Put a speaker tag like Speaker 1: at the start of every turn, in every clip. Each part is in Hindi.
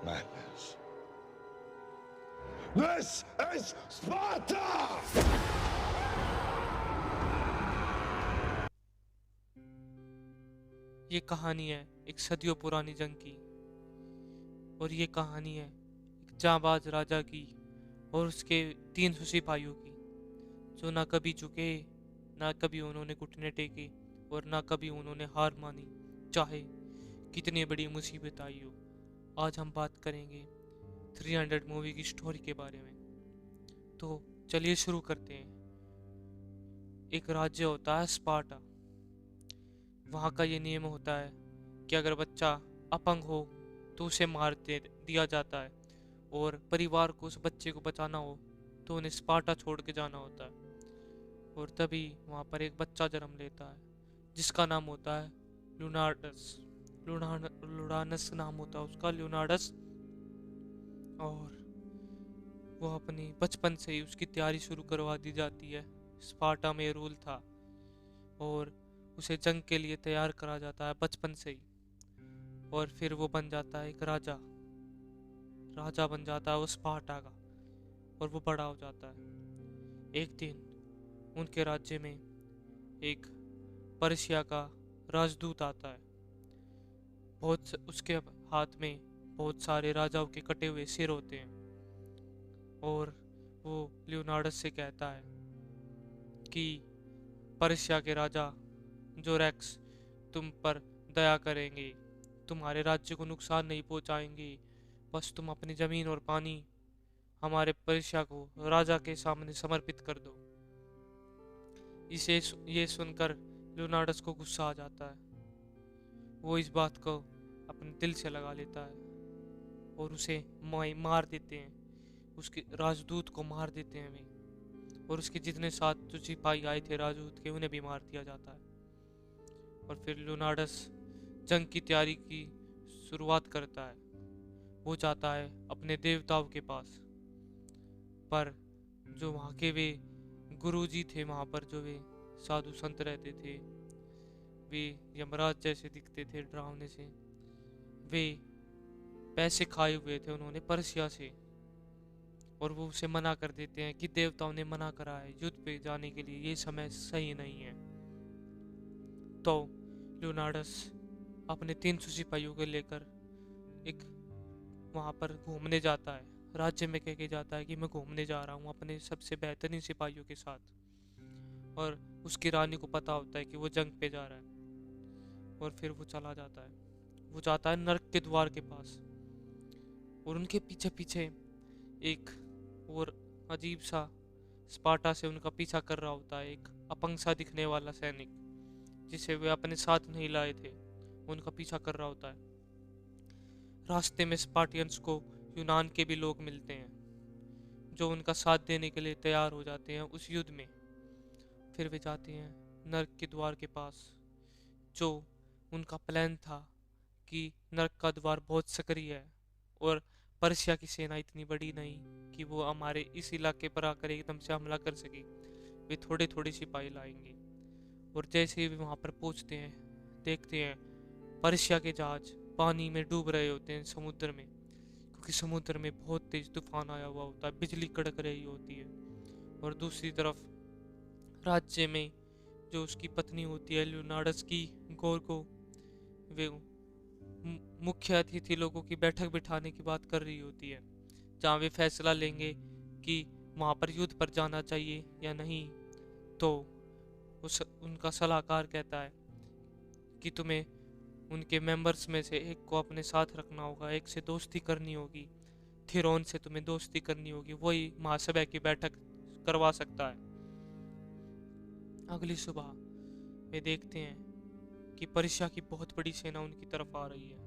Speaker 1: Madness. This is Sparta!
Speaker 2: ये कहानी है एक सदियों पुरानी जंग की। और ये कहानी है एक जांबाज राजा की और उसके 300 सिपाहियों की, जो ना कभी झुके, ना कभी उन्होंने घुटने टेके और ना कभी उन्होंने हार मानी, चाहे कितनी बड़ी मुसीबत आई हो। आज हम बात करेंगे 300 मूवी की स्टोरी के बारे में। तो चलिए शुरू करते हैं। एक राज्य होता है स्पार्टा। वहाँ का ये नियम होता है कि अगर बच्चा अपंग हो तो उसे मार दे दिया जाता है, और परिवार को उस बच्चे को बचाना हो तो उन्हें स्पार्टा छोड़ के जाना होता है। और तभी वहाँ पर एक बच्चा जन्म लेता है जिसका नाम होता है लुनार्डस। लुनानस नाम होता है उसका, लियोनार्डस। और वो अपनी बचपन से ही उसकी तैयारी शुरू करवा दी जाती है। स्पार्टा में रूल था और उसे जंग के लिए तैयार करा जाता है बचपन से ही। और फिर वो बन जाता है एक राजा। राजा बन जाता है वो स्पार्टा का, और वो बड़ा हो जाता है। एक दिन उनके राज्य में एक पर्शिया का राजदूत आता है। उसके हाथ में बहुत सारे राजाओं के कटे हुए सिर होते हैं। और वो लियोनार्डस से कहता है कि पर्शिया के राजा जोरेक्स तुम पर दया करेंगे, तुम्हारे राज्य को नुकसान नहीं पहुंचाएंगे, बस तुम अपनी जमीन और पानी हमारे पर्शिया को राजा के सामने समर्पित कर दो। ये सुनकर लियोनार्डस को गुस्सा आ जाता है। वो इस बात को अपने दिल से लगा लेता है और उसे मार देते हैं। उसके राजदूत को मार देते हैं वे, और उसके जितने साथ जो सिपाही आए थे राजदूत के, उन्हें भी मार दिया जाता है। और फिर लियोनार्डस जंग की तैयारी की शुरुआत करता है। वो जाता है अपने देवताओं के पास, पर जो वहाँ के वे गुरुजी थे, वहाँ पर जो वे साधु संत रहते थे, वे यमराज जैसे दिखते थे डरावने से। वे पैसे खाए हुए थे उन्होंने पर्शिया से, और वो उसे मना कर देते हैं कि देवताओं ने मना करा है युद्ध पे जाने के लिए, ये समय सही नहीं है। तो लियोनार्डस अपने 300 सिपाहियों को लेकर एक वहाँ पर घूमने जाता है। राज्य में कह के जाता है कि मैं घूमने जा रहा हूँ अपने सबसे बेहतरीन सिपाहियों के साथ। और उसकी रानी को पता होता है कि वो जंग पे जा रहा है, और फिर वो चला जाता है। वो जाता है नर्क के द्वार के पास, और उनके पीछे पीछे एक और अजीब सा स्पार्टा से उनका पीछा कर रहा होता है एक अपंग सा दिखने वाला सैनिक, जिसे वे अपने साथ नहीं लाए थे। उनका पीछा कर रहा होता है। रास्ते में स्पार्टियंस को यूनान के भी लोग मिलते हैं, जो उनका साथ देने के लिए तैयार हो जाते हैं उस युद्ध में। फिर वे जाते हैं नर्क के द्वार के पास। जो उनका प्लान था कि नर्क का द्वार बहुत सक्रिय है, और पर्शिया की सेना इतनी बड़ी नहीं कि वो हमारे इस इलाके पर आकर एकदम से हमला कर सके। वे थोड़े थोड़े सिपाही लाएंगे। और जैसे ही वे वहाँ पर पहुँचते हैं, देखते हैं पर्शिया के जहाज पानी में डूब रहे होते हैं समुद्र में, क्योंकि समुद्र में बहुत तेज तूफान आया हुआ होता है, बिजली कड़क रही होती है। और दूसरी तरफ राज्य में जो उसकी पत्नी होती है लियोनार्डस की, गोरगो, वे मुख्य अतिथि लोगों की बैठक बिठाने की बात कर रही होती है, जहाँ वे फैसला लेंगे कि वहाँ पर युद्ध पर जाना चाहिए या नहीं। तो उनका सलाहकार कहता है कि तुम्हें उनके मेंबर्स में से एक को अपने साथ रखना होगा, एक से दोस्ती करनी होगी, थिरोन से तुम्हें दोस्ती करनी होगी, वही महासभा की बैठक करवा सकता है। अगली सुबह वे देखते हैं कि पर्शिया की बहुत बड़ी सेना उनकी तरफ आ रही है,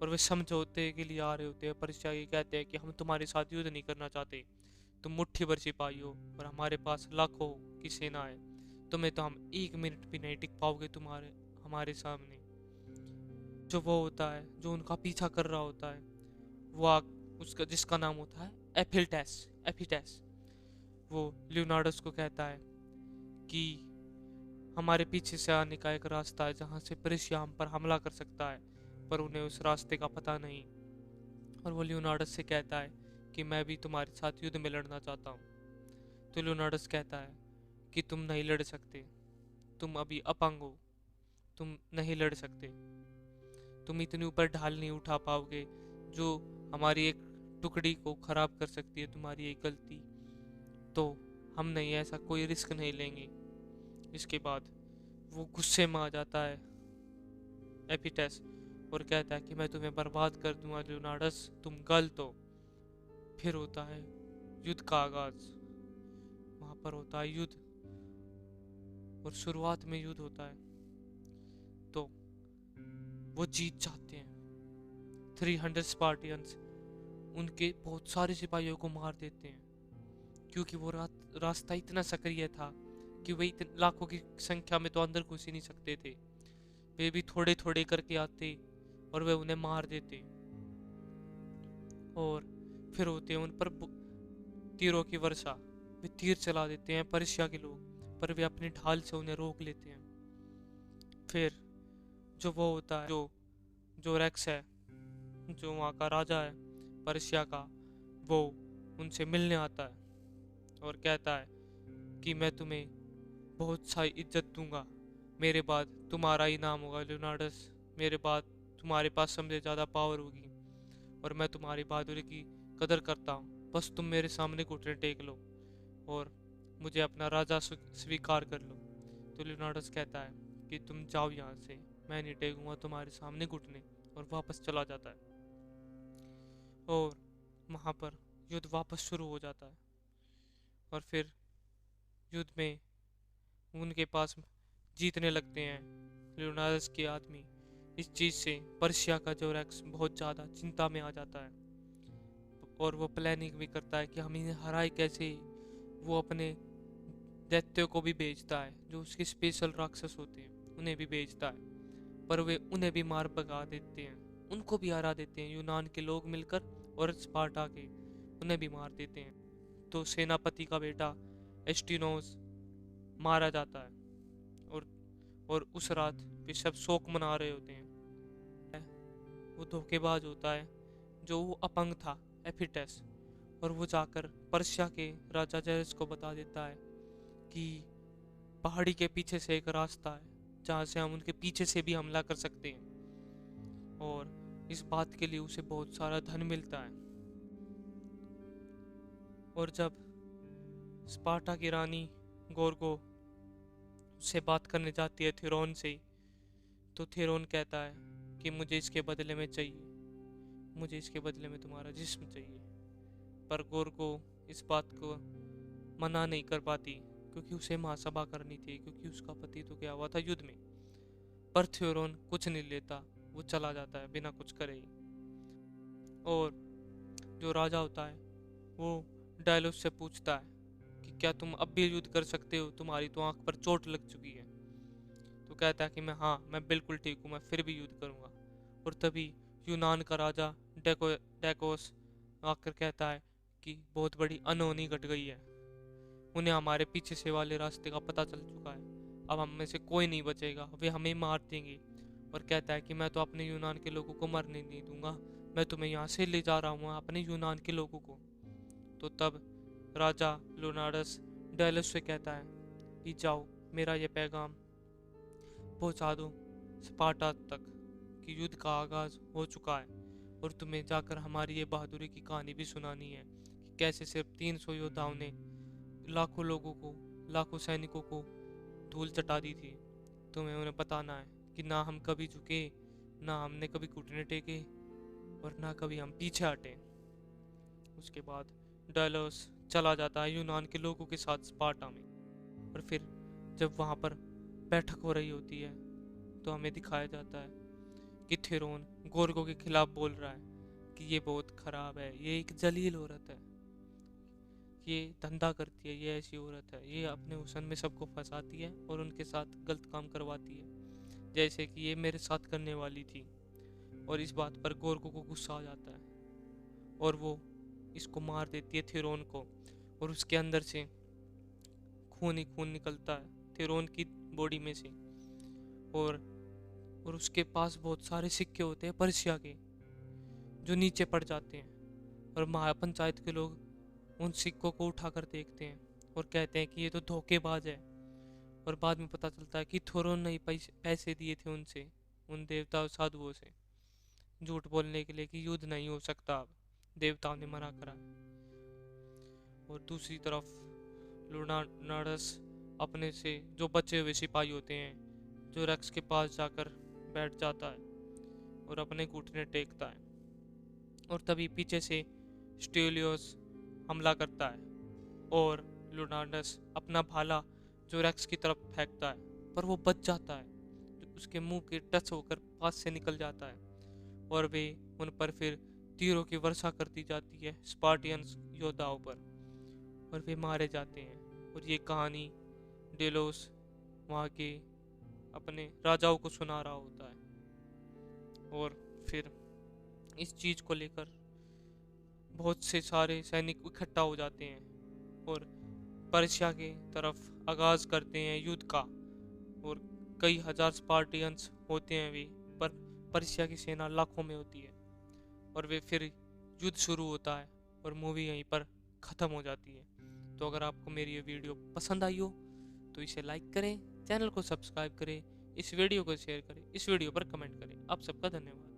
Speaker 2: और वे समझौते के लिए आ रहे होते हैं। पर्शिया ये कहते हैं कि हम तुम्हारे साथ युद्ध नहीं करना चाहते, तुम मुट्ठी भर सिपाही हो और हमारे पास लाखों की सेना है, तुम्हें तो हम 1 मिनट भी नहीं टिक पाओगे तुम्हारे हमारे सामने। जो वो होता है जो उनका पीछा कर रहा होता है, वो उसका जिसका नाम होता है एफिटेस, वो लियोनार्डस को कहता है कि हमारे पीछे से आने का एक रास्ता है जहाँ से पर्शिया हम पर हमला कर सकता है, पर उन्हें उस रास्ते का पता नहीं। और वो लियोनार्डस से कहता है कि मैं भी तुम्हारे साथ युद्ध में लड़ना चाहता हूँ। तो लियोनार्डस कहता है कि तुम नहीं लड़ सकते, तुम अभी अपंग हो, तुम नहीं लड़ सकते, तुम इतनी ऊपर ढाल नहीं उठा पाओगे जो हमारी एक टुकड़ी को खराब कर सकती है, तुम्हारी एक गलती। तो हम नहीं, ऐसा कोई रिस्क नहीं लेंगे। इसके बाद वो गुस्से में आ जाता है एपिटेस और कहता है कि मैं तुम्हें बर्बाद कर दूंगा लियोनार्डस, तुम गलत हो। फिर होता है युद्ध का आगाज। वहां पर होता है युद्ध, और शुरुआत में युद्ध होता है तो वो जीत जाते हैं। 300 स्पार्टियंस उनके बहुत सारे सिपाहियों को मार देते हैं, क्योंकि वो रास्ता इतना सक्रिय था कि वे लाखों की संख्या में तो अंदर घुस ही नहीं सकते थे। वे भी थोड़े थोड़े करके आते और वे उन्हें मार देते, और फिर होते हैं उन पर तीरों की वर्षा। वे तीर चला देते हैं पर्शिया के लोग, पर वे अपनी ढाल से उन्हें रोक लेते हैं। फिर जो वो होता है, जो रेक्स है, जो वहाँ का राजा है पर्शिया का, वो उनसे मिलने आता है और कहता है कि मैं तुम्हें बहुत सारी इज्जत दूंगा, मेरे बाद तुम्हारा ही नाम होगा लियोनार्डस, मेरे बाद तुम्हारे पास सबसे ज़्यादा पावर होगी, और मैं तुम्हारी बहादुरी की कदर करता हूँ, बस तुम मेरे सामने घुटने टेक लो और मुझे अपना राजा स्वीकार कर लो। तो लियोनार्डस कहता है कि तुम जाओ यहाँ से, मैं नहीं टेकूंगा तुम्हारे सामने घुटने, और वापस चला जाता है। और वहाँ पर युद्ध वापस शुरू हो जाता है, और फिर युद्ध में उनके पास जीतने लगते हैं लियोनार्डस के आदमी। इस चीज़ से पर्शिया का जो रेक्स बहुत ज़्यादा चिंता में आ जाता है, और वो प्लानिंग भी करता है कि हम इन्हें हराए कैसे। वो अपने दैत्यों को भी भेजता है, जो उसके स्पेशल राक्षस होते हैं उन्हें भी भेजता है, पर वे उन्हें भी मार भगा देते हैं, उनको भी हरा देते हैं यूनान के लोग मिलकर, और स्पार्टा के उन्हें भी मार देते हैं। तो सेनापति का बेटा एस्टिनोस मारा जाता है, और उस रात वे सब शोक मना रहे होते हैं। वो धोखेबाज होता है जो वो अपंग था एपिटेस, और वो जाकर पर्शिया के राजा जेरस को बता देता है कि पहाड़ी के पीछे से एक रास्ता है जहाँ से हम उनके पीछे से भी हमला कर सकते हैं, और इस बात के लिए उसे बहुत सारा धन मिलता है। और जब स्पार्टा की रानी गोर्गो उससे बात करने जाती है थेरोन से, तो थेरोन कहता है कि मुझे इसके बदले में चाहिए, मुझे इसके बदले में तुम्हारा जिस्म चाहिए। पर गोर्गो इस बात को मना नहीं कर पाती, क्योंकि उसे महासभा करनी थी, क्योंकि उसका पति तो गया हुआ था युद्ध में। पर थेरोन कुछ नहीं लेता, वो चला जाता है बिना कुछ करे ही। और जो राजा होता है वो डायलोस से पूछता है कि क्या तुम अब भी युद्ध कर सकते हो, तुम्हारी तो आंख पर चोट लग चुकी है। तो कहता है कि मैं बिल्कुल ठीक हूँ, मैं फिर भी युद्ध करूँगा। और तभी यूनान का राजा डेकोस आकर कहता है कि बहुत बड़ी अनहोनी घट गई है, उन्हें हमारे पीछे से वाले रास्ते का पता चल चुका है, अब हम में से कोई नहीं बचेगा, वे हमें मार देंगे। और कहता है कि मैं तो अपने यूनान के लोगों को मरने नहीं दूंगा, मैं तुम्हें यहाँ से ले जा रहा हूँ, अपने यूनान के लोगों को। तो तब राजा लियोनार्डस डेलस से कहता है कि जाओ, मेरा ये पैगाम पहुँचा दो स्पार्टा तक कि युद्ध का आगाज हो चुका है, और तुम्हें जाकर हमारी ये बहादुरी की कहानी भी सुनानी है कि कैसे सिर्फ 300 योद्धाओं ने लाखों लोगों को, लाखों सैनिकों को धूल चटा दी थी। तुम्हें उन्हें बताना है कि ना हम कभी झुके, ना हमने कभी घुटने टेके, और ना कभी हम पीछे हटे। उसके बाद डायलोस चला जाता है यूनान के लोगों के साथ स्पार्टा में। और फिर जब वहाँ पर बैठक हो रही होती है तो हमें दिखाया जाता है कि थेरोन गोर्गो के खिलाफ बोल रहा है कि ये बहुत खराब है, ये एक जलील औरत है, ये धंधा करती है, ये ऐसी औरत है, ये अपने हुस्न में सबको फंसाती है और उनके साथ गलत काम करवाती है, जैसे कि ये मेरे साथ करने वाली थी। और इस बात पर गोर्गो को गुस्सा आ जाता है और वो इसको मार देती है थेरोन को, और उसके अंदर से खून ही खून निकलता है थेरोन की बॉडी में से। और उसके पास बहुत सारे सिक्के होते हैं पर्शिया के, जो नीचे पड़ जाते हैं और महापंचायत के लोग उन सिक्कों को उठाकर देखते हैं और कहते हैं कि ये तो धोखेबाज है। और बाद में पता चलता है कि थोरोन ने ही पैसे दिए थे उनसे, उन देवता और साधुओं से, झूठ बोलने के लिए कि युद्ध नहीं हो सकता, अब देवताओं ने मना करा। और दूसरी तरफ लुनाडस अपने से जो बचे हुए सिपाही होते हैं, जो रेक्स के पास जाकर बैठ जाता है और अपने घुटने टेकता है। और तभी पीछे से स्टेलियोस हमला करता है और लुनाडस अपना भाला जो रेक्स की तरफ फेंकता है, पर वो बच जाता है, जो उसके मुंह के टच होकर पास से निकल जाता है। और वे उन पर फिर तीरों की वर्षा कर दी जाती है, स्पार्टियंस योद्धाओं पर, और वे मारे जाते हैं। और ये कहानी डेलोस वहाँ के अपने राजाओं को सुना रहा होता है। और फिर इस चीज़ को लेकर बहुत से सारे सैनिक इकट्ठा हो जाते हैं और पर्शिया के तरफ आगाज करते हैं युद्ध का। और कई हजार स्पार्टियंस होते हैं वे, पर पर्शिया की सेना लाखों में होती है। और वे फिर युद्ध शुरू होता है और मूवी यहीं पर ख़त्म हो जाती है। तो अगर आपको मेरी ये वीडियो पसंद आई हो तो इसे लाइक करें, चैनल को सब्सक्राइब करें, इस वीडियो को शेयर करें, इस वीडियो पर कमेंट करें। आप सबका धन्यवाद।